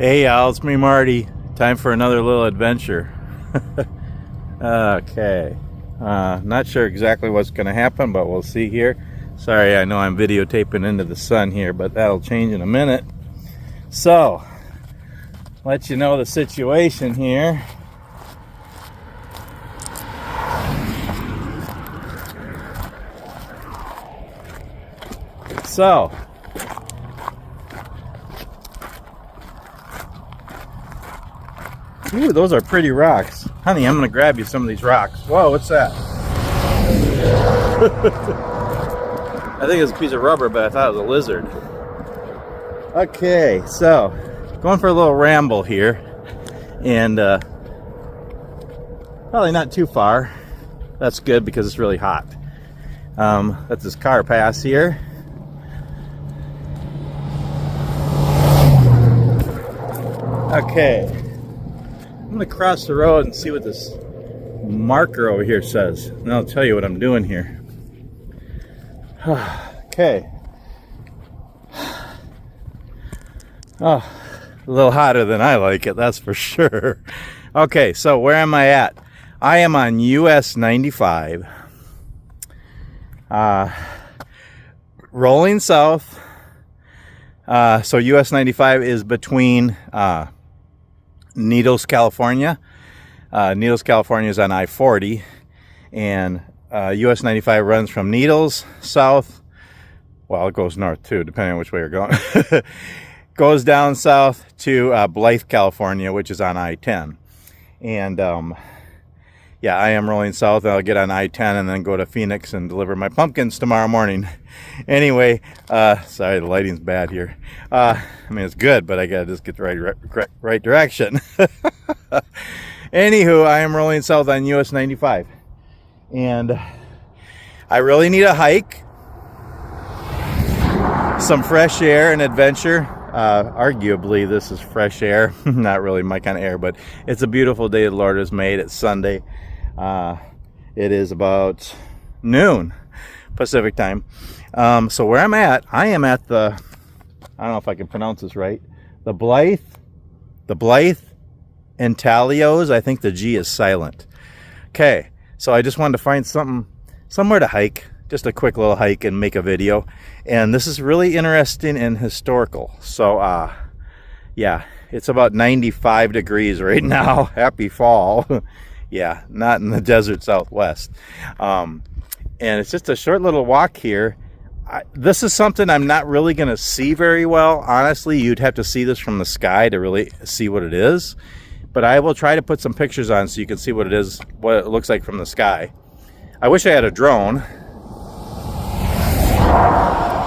Hey y'all, it's me Marty. Time for another little adventure. Okay. Not sure exactly what's going to happen, but we'll see here. Sorry, I know I'm videotaping into the sun here, but that'll change in a minute. So, let you know the situation here. So, ooh, those are pretty rocks. Honey, I'm going to grab you some of these rocks. Whoa, what's that? I think it's a piece of rubber, but I thought it was a lizard. Okay, so, going for a little ramble here. And, probably not too far. That's good because it's really hot. That's this car pass here. Okay. I'm going to cross the road and see what this marker over here says. And I'll tell you what I'm doing here. Okay. Oh, a little hotter than I like it, that's for sure. Okay, so where am I at? I am on US 95. Rolling south. So US 95 is between Needles, California. Needles, California is on I-40, and US 95 runs from Needles south. Well, it goes north too, depending on which way you're going. Goes down south to Blythe, California, which is on I-10. And yeah, I am rolling south. I'll get on I-10 and then go to Phoenix and deliver my pumpkins tomorrow morning. Anyway, sorry, the lighting's bad here. I mean, it's good, but I gotta just get the right direction. Anywho, I am rolling south on US 95. And I really need a hike, some fresh air and adventure. Arguably, this is fresh air. Not really my kind of air, but it's a beautiful day the Lord has made. It's Sunday. It is about noon Pacific time. So where I'm at, I am at the, I don't know if I can pronounce this right, the Blythe Intaglios. I think the G is silent. Okay, so I just wanted to find somewhere to hike, just a quick little hike and make a video. And this is really interesting and historical. So yeah, it's about 95 degrees right now. Happy fall. Yeah, not in the desert Southwest. And it's just a short little walk here. This is something I'm not really going to see very well. Honestly, you'd have to see this from the sky to really see what it is. But I will try to put some pictures on so you can see what it is, what it looks like from the sky. I wish I had a drone.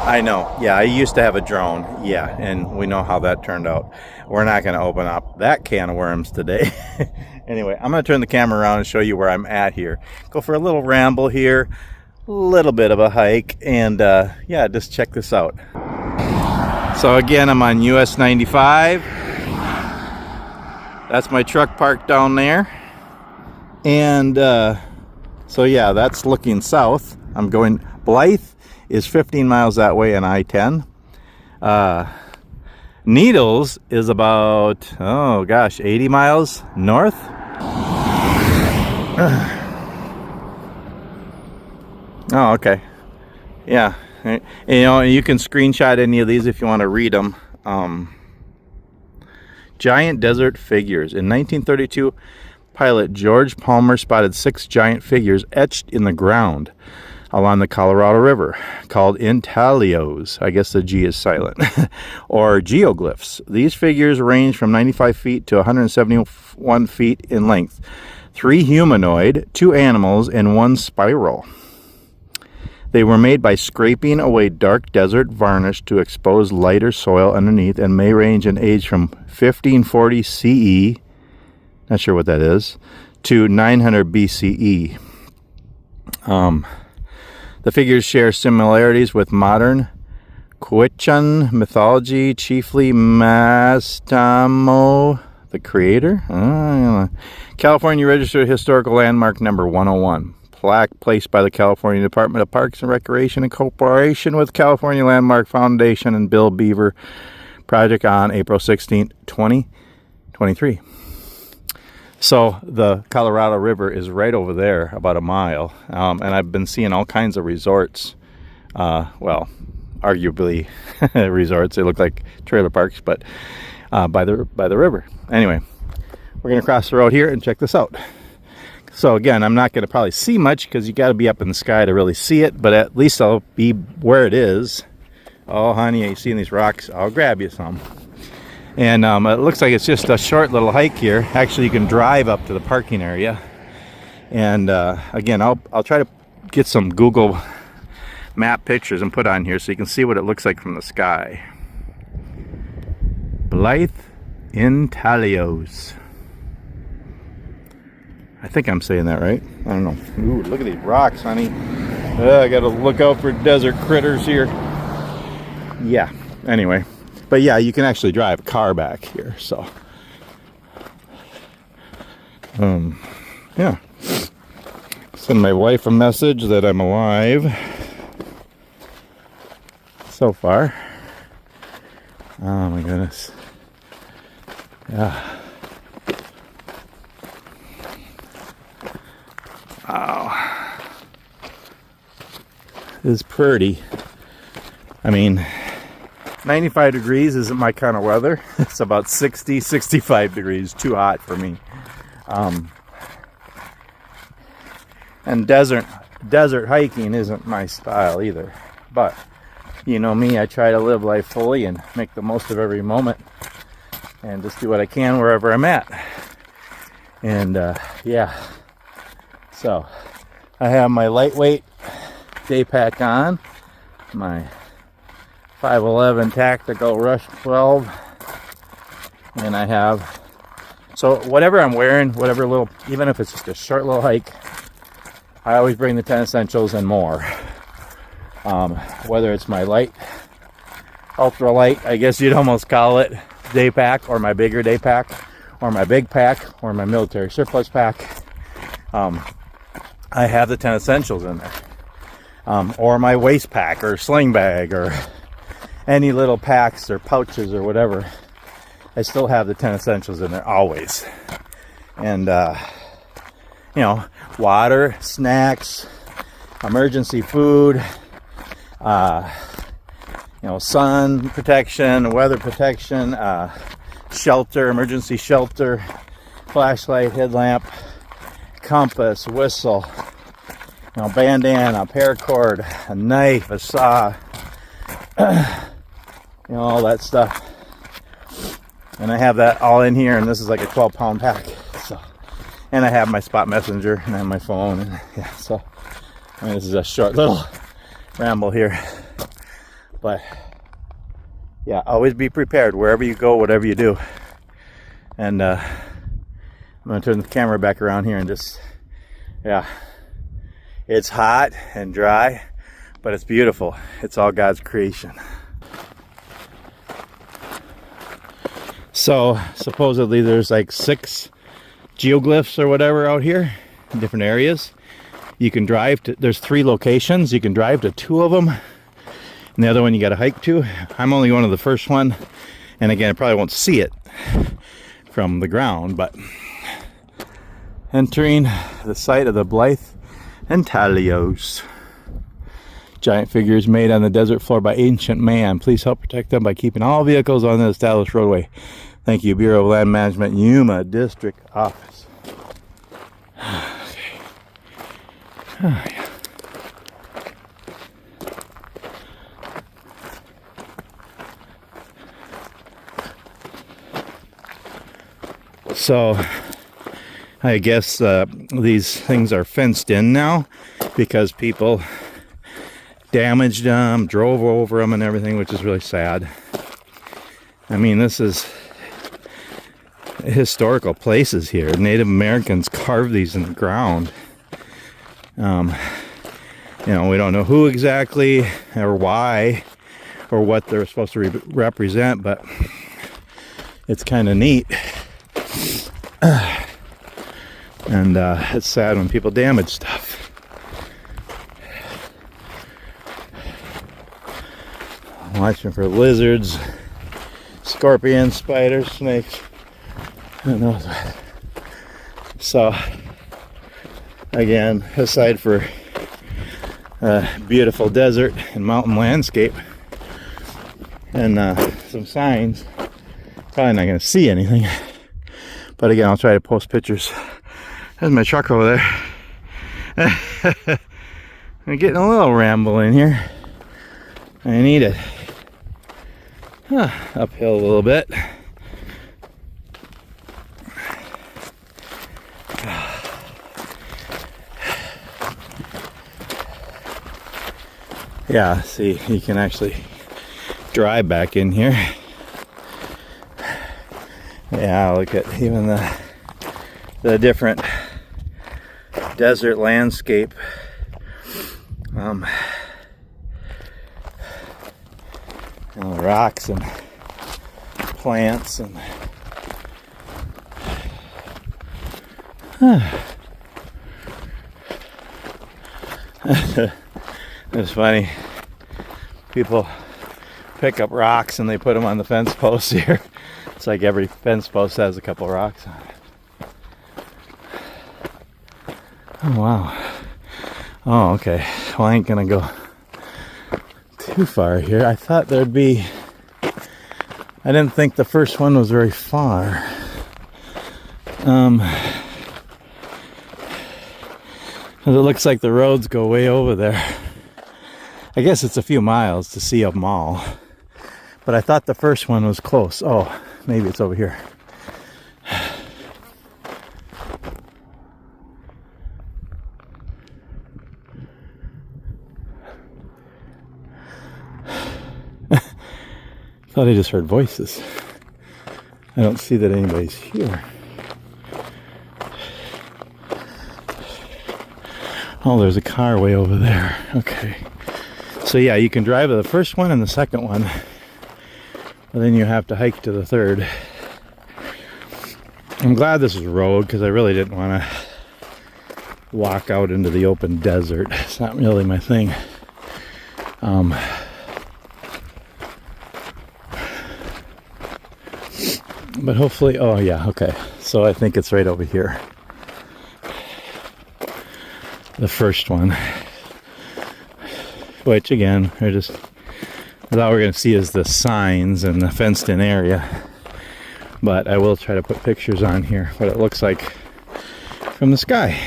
I know. Yeah, I used to have a drone. Yeah, and we know how that turned out. We're not going to open up that can of worms today. Anyway, I'm going to turn the camera around and show you where I'm at here. Go for a little ramble here, a little bit of a hike, and yeah, just check this out. So again, I'm on US 95. That's my truck parked down there. And so yeah, that's looking south. I'm going, Blythe is 15 miles that way on I-10. Needles is about, oh gosh, 80 miles north. Oh, okay. Yeah. You know, you can screenshot any of these if you want to read them. Giant desert figures. In 1932, pilot George Palmer spotted 6 giant figures etched in the ground along the Colorado River, called intaglios. I guess the G is silent. Or geoglyphs. These figures range from 95 feet to 171 feet in length. 3 humanoid, 2 animals, and 1 spiral. They were made by scraping away dark desert varnish to expose lighter soil underneath, and may range in age from 1540 CE, not sure what that is, to 900 BCE. The figures share similarities with modern Quechan mythology, chiefly Mastamo, the creator. California Registered Historical Landmark number 101. Plaque placed by the California Department of Parks and Recreation in cooperation with California Landmark Foundation and Bill Beaver project on April 16th, 2023. So the Colorado River is right over there, about a mile, and I've been seeing all kinds of resorts. Well, arguably resorts. They look like trailer parks, but by the river. Anyway, we're gonna cross the road here and check this out. So again, I'm not gonna probably see much because you got to be up in the sky to really see it, but at least I'll be where it is. Oh, honey, are you seeing these rocks? I'll grab you some. And it looks like it's just a short little hike here. Actually, you can drive up to the parking area. And again, I'll try to get some Google map pictures and put on here so you can see what it looks like from the sky. Blythe Intaglios. I think I'm saying that right. I don't know. Ooh, look at these rocks, honey. I gotta look out for desert critters here. Yeah, anyway. But yeah, you can actually drive a car back here, so. Yeah. Send my wife a message that I'm alive. So far. Oh my goodness. Yeah. Wow. It's pretty. I mean, 95 degrees isn't my kind of weather. It's about 60, 65 degrees. Too hot for me. And desert hiking isn't my style either. But, you know me, I try to live life fully and make the most of every moment. And just do what I can wherever I'm at. And, yeah. So, I have my lightweight day pack on. My 511 Tactical Rush 12, and I have, so whatever I'm wearing, whatever little, even if it's just a short little hike, I always bring the 10 essentials and more. Whether it's my light, ultra light, I guess you'd almost call it, day pack, or my bigger day pack, or my big pack, or my military surplus pack, I have the 10 essentials in there. Or my waist pack, or sling bag, or any little packs or pouches or whatever, I still have the 10 essentials in there always. And you know, water, snacks, emergency food, you know, sun protection, weather protection, shelter, emergency shelter, flashlight, headlamp, compass, whistle, you know, bandana, paracord, a knife, a saw, you know, all that stuff. And I have that all in here, and this is like a 12-pound pack. So, and I have my spot messenger, and I have my phone, and yeah. So, I mean, this is a short little ramble here, but yeah, always be prepared wherever you go, whatever you do. And I'm gonna turn the camera back around here and just, yeah, it's hot and dry, but it's beautiful. It's all God's creation. So supposedly there's like 6 geoglyphs or whatever out here in different areas. You can drive to, there's 3 locations. You can drive to 2 of them, and the other one you got to hike to. I'm only going to the first one, and again, I probably won't see it from the ground, but entering the site of the Blythe Intaglios. Giant figures made on the desert floor by ancient man. Please help protect them by keeping all vehicles on the established roadway. Thank you, Bureau of Land Management, Yuma District Office. Okay. Oh, yeah. So, I guess these things are fenced in now because people damaged them, drove over them and everything, which is really sad. I mean, this is historical places here. Native Americans carved these in the ground. You know, we don't know who exactly or why or what they're supposed to represent, but it's kind of neat. And it's sad when people damage stuff. Watching for lizards, Scorpions, spiders, snakes. Who knows what. So, again, aside for a beautiful desert and mountain landscape and some signs, probably not going to see anything. But again, I'll try to post pictures. There's my truck over there. I'm getting a little ramble in here. I need it. Uphill a little bit. Yeah, see, you can actually drive back in here. Yeah, look at even the different desert landscape. Rocks and plants and it's funny. People pick up rocks and they put them on the fence posts here. It's like every fence post has a couple rocks on it. Oh wow. Oh, okay. Well, I ain't gonna go too far here. I thought there'd be... I didn't think the first one was very far. It looks like the roads go way over there. I guess it's a few miles to see them all. But I thought the first one was close. Oh, maybe it's over here. Thought I just heard voices. I don't see that anybody's here. Oh, there's a car way over there. Okay. So yeah, you can drive to the first one and the second one. But then you have to hike to the third. I'm glad this is road because I really didn't want to walk out into the open desert. It's not really my thing. But hopefully, oh yeah, okay. So I think it's right over here. The first one. Which again, I thought we were going to see is the signs and the fenced in area. But I will try to put pictures on here, what it looks like from the sky.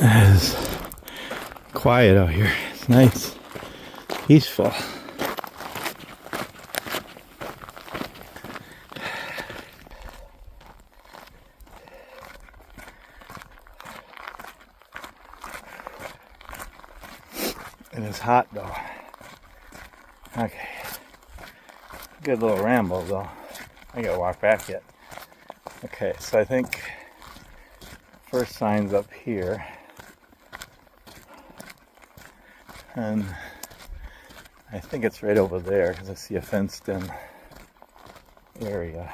It's quiet out here. It's nice, peaceful. And it's hot though. Okay. Good little ramble though. I gotta walk back yet. Okay, so I think first sign's up here. And I think it's right over there because I see a fenced in area.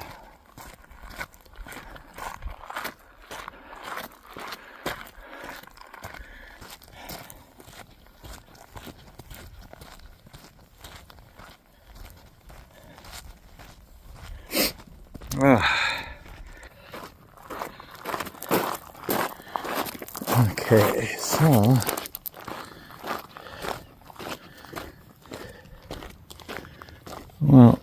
Okay, so well,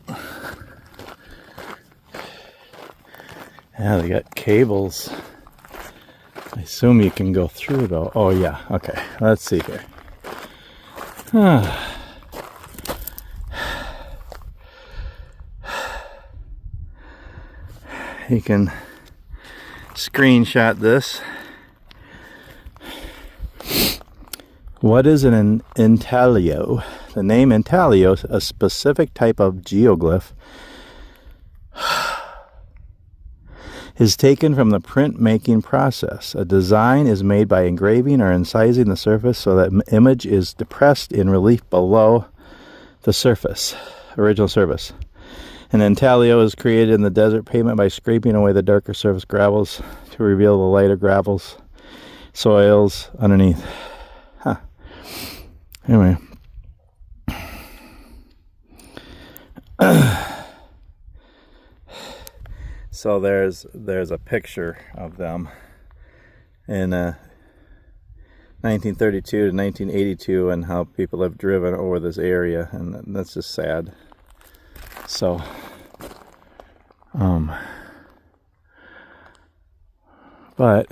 yeah, they got cables. I assume you can go through though. Oh yeah, okay, let's see here. You can screenshot this. What is an intaglio? The name intaglio, a specific type of geoglyph, is taken from the print-making process. A design is made by engraving or incising the surface so that image is depressed in relief below the surface, original surface. An intaglio is created in the desert pavement by scraping away the darker surface gravels to reveal the lighter gravels, soils underneath. Huh. Anyway. So there's a picture of them in 1932 to 1982 and how people have driven over this area, and that's just sad. So but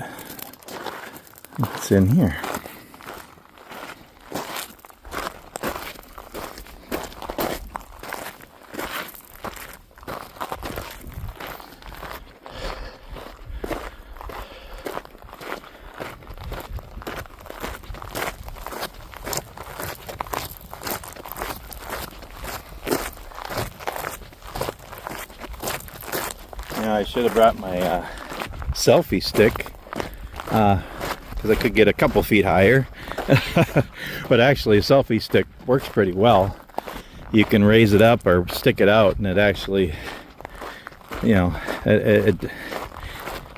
what's in here? I should have brought my selfie stick because I could get a couple feet higher. But actually a selfie stick works pretty well. You can raise it up or stick it out, and it actually, you know, it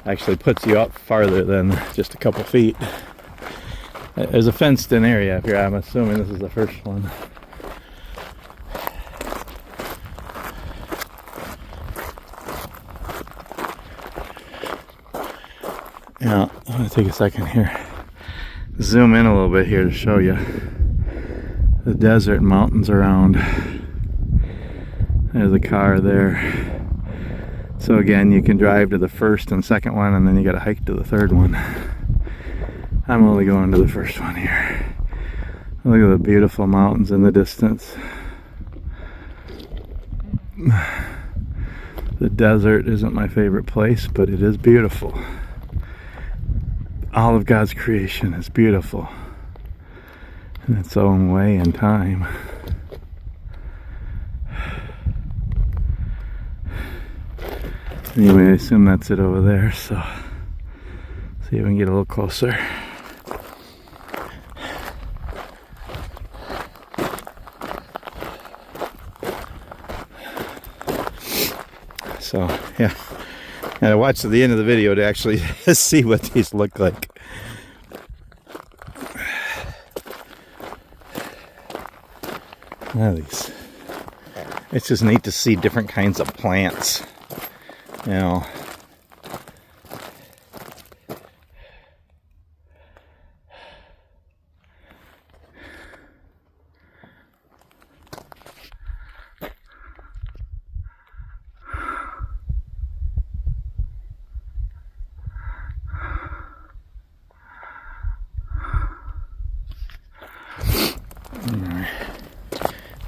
actually puts you up farther than just a couple feet. There's a fenced in area up here. I'm assuming this is the first one. Now, I'm going to take a second here, zoom in a little bit here to show you the desert and mountains around. There's a car there. So again, you can drive to the first and second one, and then you got to hike to the third one. I'm only going to the first one here. Look at the beautiful mountains in the distance. The desert isn't my favorite place, but it is beautiful. All of God's creation is beautiful in its own way and time. Anyway, I assume that's it over there, so see if we can get a little closer. So, yeah. And I watched to the end of the video to actually see what these look like. Look at these. It's just neat to see different kinds of plants. You know.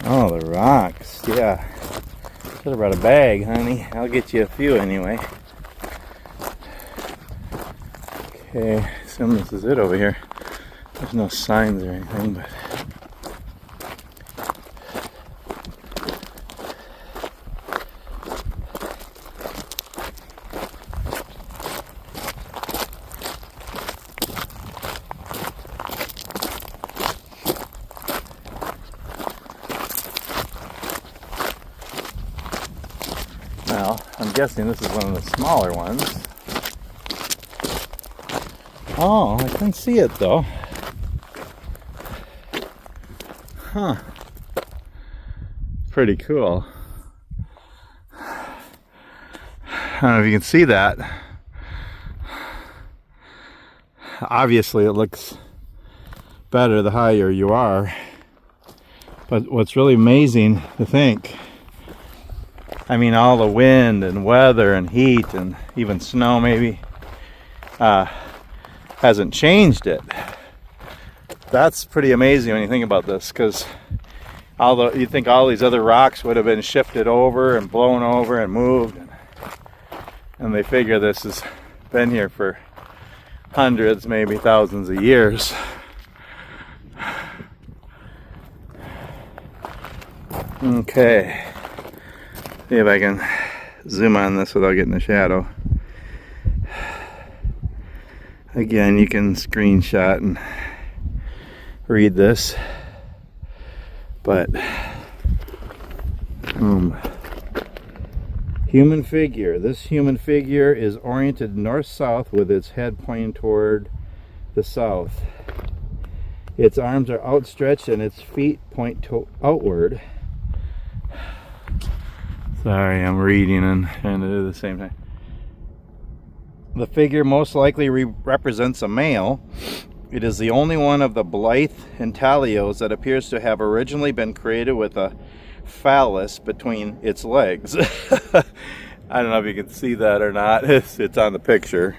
Oh, the rocks, yeah. Should have brought a bag, honey. I'll get you a few anyway. Okay, assume this is it over here. There's no signs or anything, but... Well, I'm guessing this is one of the smaller ones. Oh, I can see it though. Huh. Pretty cool. I don't know if you can see that. Obviously it looks better the higher you are. But what's really amazing to think, I mean, all the wind and weather and heat and even snow maybe hasn't changed it. That's pretty amazing when you think about this, because although you think all these other rocks would have been shifted over and blown over and moved, and they figure this has been here for hundreds, maybe thousands of years. Okay. See if I can zoom on this without getting the shadow. Again, you can screenshot and read this, but Human figure. This human figure is oriented north-south with its head pointing toward the south. Its arms are outstretched and its feet point outward. Sorry, I'm reading and trying to do the same thing. The figure most likely represents a male. It is the only one of the Blythe Intaglios that appears to have originally been created with a phallus between its legs. I don't know if you can see that or not. It's on the picture.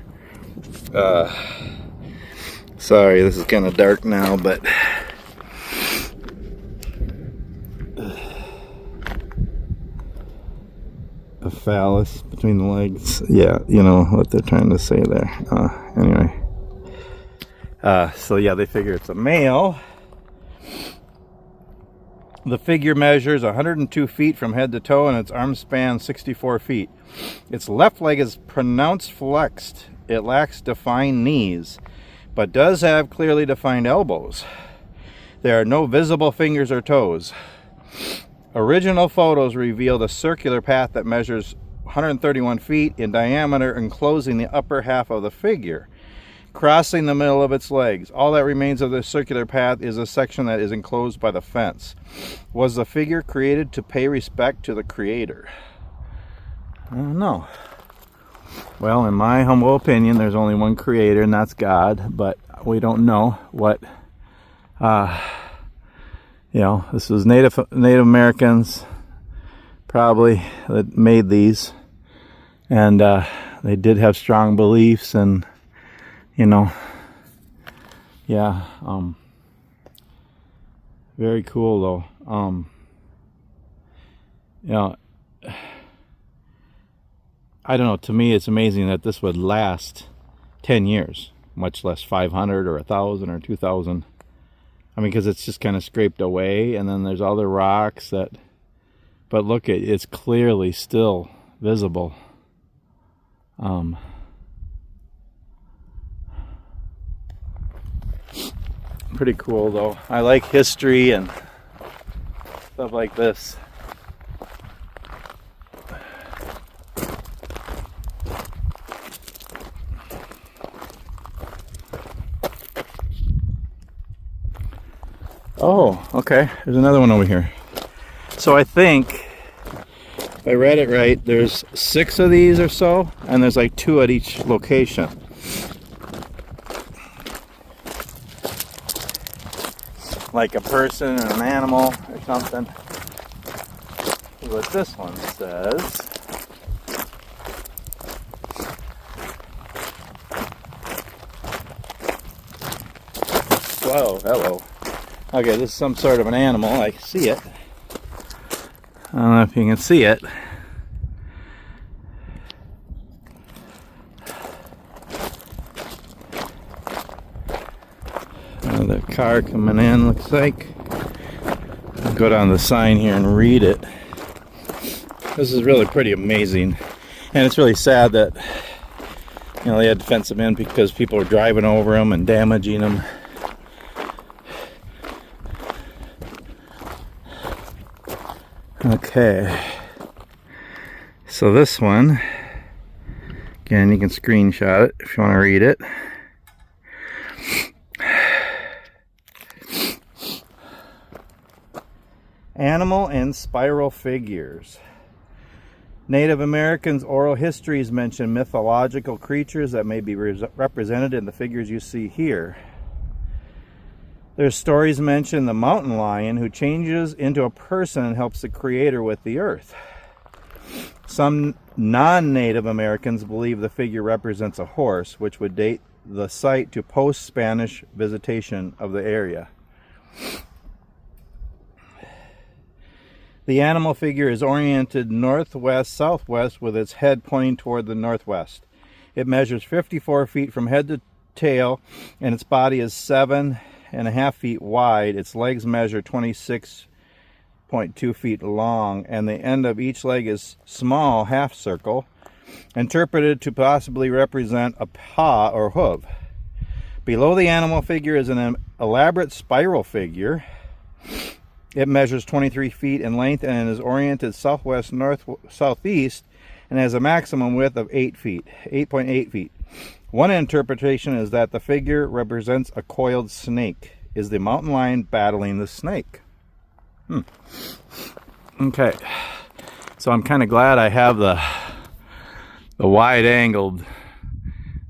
Sorry, this is kind of dark now, but a phallus between the legs. Yeah, you know what they're trying to say there. Anyway. So yeah, they figure it's a male. The figure measures 102 feet from head to toe and its arm span 64 feet. Its left leg is pronounced flexed. It lacks defined knees, but does have clearly defined elbows. There are no visible fingers or toes. Original photos revealed a circular path that measures 131 feet in diameter, enclosing the upper half of the figure, crossing the middle of its legs. All that remains of the circular path is a section that is enclosed by the fence. Was the figure created to pay respect to the creator? I don't know. Well, in my humble opinion, there's only one creator, and that's God, but we don't know what, you know, this was Native Americans probably that made these, and they did have strong beliefs, and you know, yeah, very cool though. You know, I don't know, to me it's amazing that this would last 10 years, much less 500 or 1,000 or 2,000. I mean, because it's just kind of scraped away, and then there's other rocks that, but look, it's clearly still visible. Pretty cool though. I like history and stuff like this. Oh, okay. There's another one over here. So I think, if I read it right, there's 6 of these or so, and there's like 2 at each location. Like a person and an animal or something. Here's what this one says. Whoa, hello. Okay, this is some sort of an animal. I see it. I don't know if you can see it. The car coming in, looks like. I'll go down the sign here and read it. This is really pretty amazing, and it's really sad that, you know, they had to fence them in because people were driving over them and damaging them. Okay, so this one, again, you can screenshot it if you want to read it. Animal and spiral figures. Native Americans' oral histories mention mythological creatures that may be represented in the figures you see here. Their stories mention the mountain lion who changes into a person and helps the creator with the earth. Some non-Native Americans believe the figure represents a horse, which would date the site to post-Spanish visitation of the area. The animal figure is oriented northwest-southwest with its head pointing toward the northwest. It measures 54 feet from head to tail, and its body is 7.5 feet wide. Its legs measure 26.2 feet long, and the end of each leg is small half circle, interpreted to possibly represent a paw or hoof. Below the animal figure is an elaborate spiral figure. It measures 23 feet in length and is oriented southwest-southeast and has a maximum width of 8 feet, 8.8 feet. One interpretation is that the figure represents a coiled snake. Is the mountain lion battling the snake? Okay, so I'm kind of glad I have the wide-angled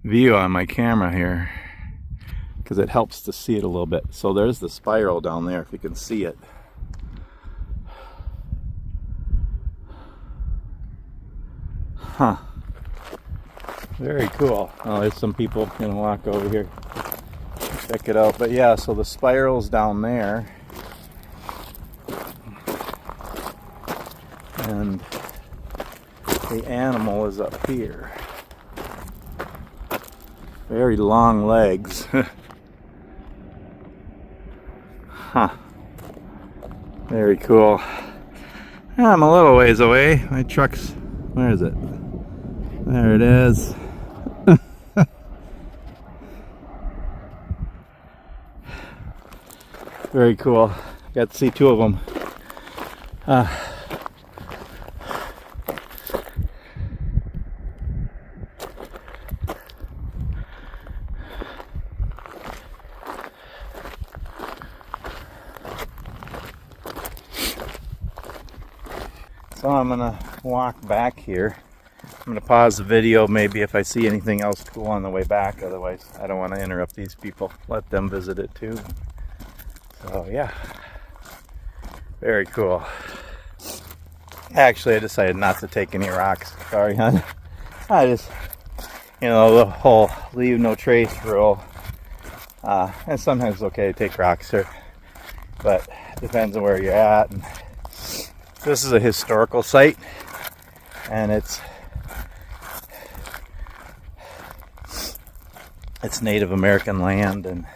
view on my camera here, because it helps to see it a little bit. So there's the spiral down there, if you can see it. Huh. Very cool. Oh, there's some people gonna walk over here, check it out. But yeah, so the spiral's down there, and the animal is up here. Very long legs. Huh. Very cool. I'm a little ways away. My truck's, where is it? There it is. Very cool. Got to see two of them. So I'm gonna walk back here. I'm gonna pause the video maybe if I see anything else cool on the way back. Otherwise, I don't want to interrupt these people. Let them visit it too. So yeah, very cool. Actually, I decided not to take any rocks. Sorry, hon. I just, you know, the whole leave no trace rule. And sometimes it's okay to take rocks here, but it depends on where you're at. And this is a historical site, and it's Native American land, and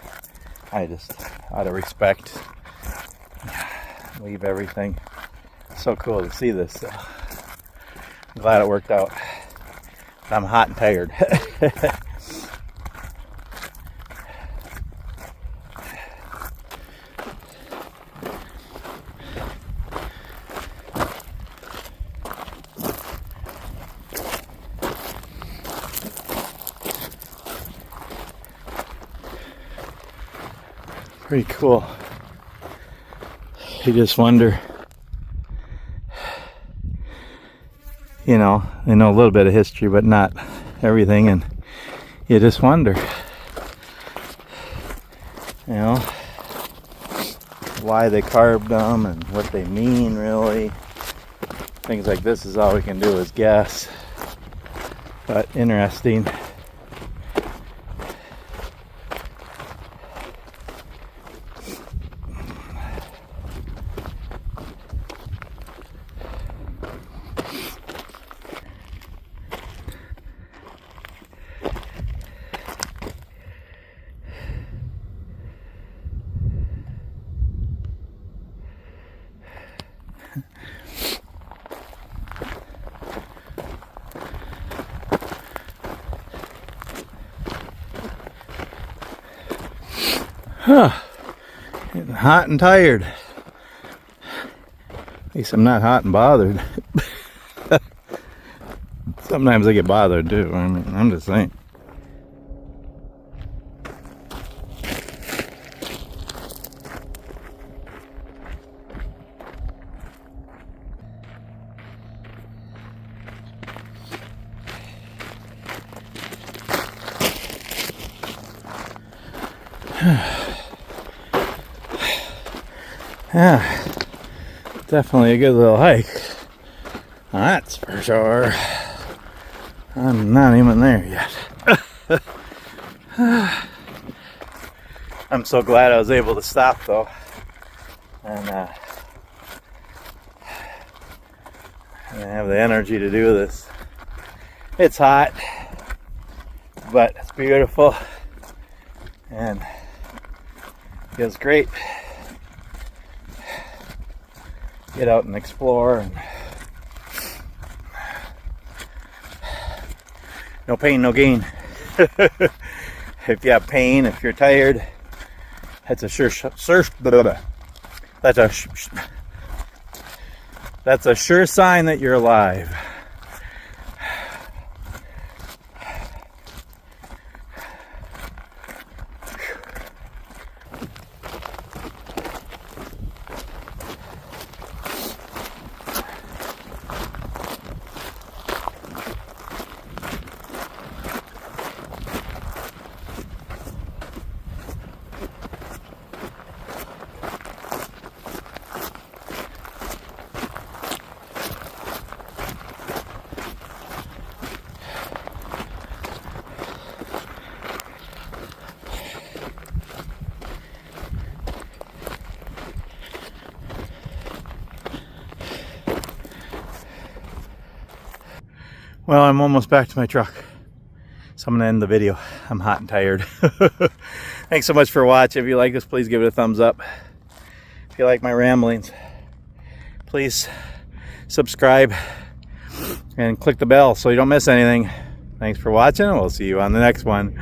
I just, out of respect, leave everything. So cool to see this. So I'm glad it worked out. I'm hot and tired. Pretty cool. You just wonder, you know, I know a little bit of history, but not everything, and you just wonder, you know, why they carved them and what they mean, really. Things like this is all we can do is guess, but interesting. Huh. Getting hot and tired. At least I'm not hot and bothered. Sometimes I get bothered too. I mean, I'm just saying. Yeah, definitely a good little hike. That's for sure. I'm not even there yet. I'm so glad I was able to stop though, and have the energy to do this. It's hot, but it's beautiful and feels great. Get out and explore, and no pain, no gain. If you have pain, if you're tired, that's a sure that's a sure sign that you're alive. Well, I'm almost back to my truck, so I'm gonna end the video. I'm hot and tired. Thanks so much for watching. If you like this, please give it a thumbs up. If you like my ramblings, please subscribe and click the bell so you don't miss anything. Thanks for watching, and we'll see you on the next one.